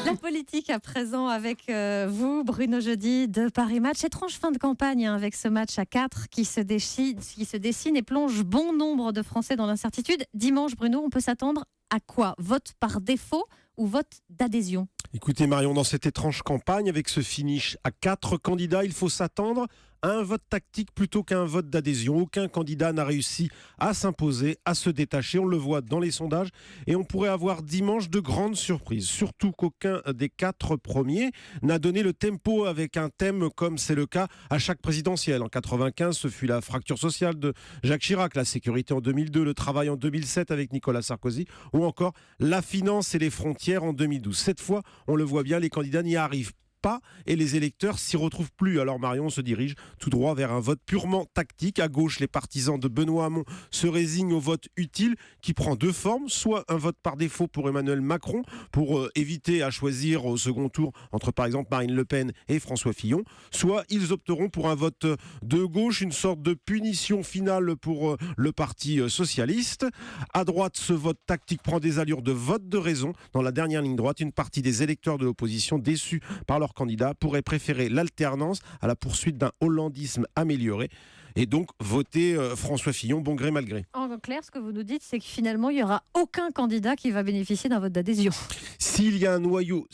La politique à présent avec vous, Bruno Jeudi de Paris Match. Étrange fin de campagne avec ce match à 4 qui se dessine et plonge bon nombre de Français dans l'incertitude. Dimanche, Bruno, on peut s'attendre à quoi? Vote par défaut ou vote d'adhésion? Écoutez Marion, dans cette étrange campagne, avec ce finish à 4 candidats, il faut s'attendre à un vote tactique plutôt qu'à un vote d'adhésion. Aucun candidat n'a réussi à s'imposer, à se détacher. On le voit dans les sondages et on pourrait avoir dimanche de grandes surprises. Surtout qu'aucun des 4 premiers n'a donné le tempo avec un thème comme c'est le cas à chaque présidentielle. En 95, ce fut la fracture sociale de Jacques Chirac, la sécurité en 2002, le travail en 2007 avec Nicolas Sarkozy ou encore la finance et les frontières en 2012. Cette fois, on le voit bien, les candidats n'y arrivent pas et les électeurs s'y retrouvent plus. Alors Marion se dirige tout droit vers un vote purement tactique. À gauche, les partisans de Benoît Hamon se résignent au vote utile qui prend 2 formes, soit un vote par défaut pour Emmanuel Macron pour éviter à choisir au second tour entre par exemple Marine Le Pen et François Fillon, soit ils opteront pour un vote de gauche, une sorte de punition finale pour le parti socialiste. À droite, ce vote tactique prend des allures de vote de raison. Dans la dernière ligne droite, une partie des électeurs de l'opposition déçus par leur candidat pourrait préférer l'alternance à la poursuite d'un hollandisme amélioré et donc voter François Fillon bon gré mal gré. En clair, ce que vous nous dites, c'est que finalement, il n'y aura aucun candidat qui va bénéficier d'un vote d'adhésion. S'il y a un noyau,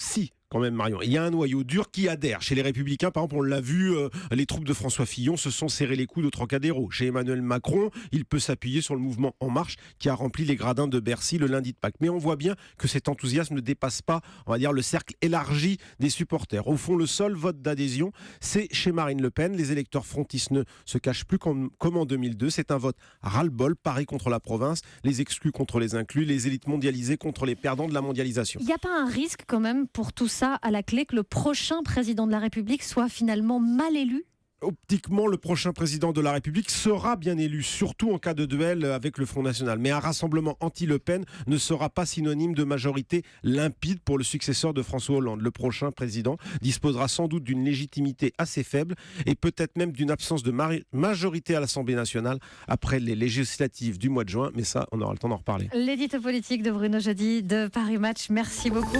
quand même Marion, il y a un noyau dur qui adhère. Chez les Républicains, par exemple, on l'a vu, les troupes de François Fillon se sont serrées les coudes au Trocadéro. Chez Emmanuel Macron, il peut s'appuyer sur le mouvement En Marche qui a rempli les gradins de Bercy le lundi de Pâques. Mais on voit bien que cet enthousiasme ne dépasse pas, on va dire, le cercle élargi des supporters. Au fond, le seul vote d'adhésion, c'est chez Marine Le Pen. Les électeurs frontistes ne se cachent plus comme en 2002. C'est un vote ras-le-bol, Paris contre la province, les exclus contre les inclus, les élites mondialisées contre les perdants de la mondialisation. Il n'y a pas un risque quand même pour tout ça à la clé que le prochain président de la République soit finalement mal élu? Optiquement, le prochain président de la République sera bien élu, surtout en cas de duel avec le Front National. Mais un rassemblement anti-Le Pen ne sera pas synonyme de majorité limpide pour le successeur de François Hollande. Le prochain président disposera sans doute d'une légitimité assez faible et peut-être même d'une absence de majorité à l'Assemblée nationale après les législatives du mois de juin. Mais ça, on aura le temps d'en reparler. L'édito politique de Bruno Jeudi de Paris Match. Merci beaucoup.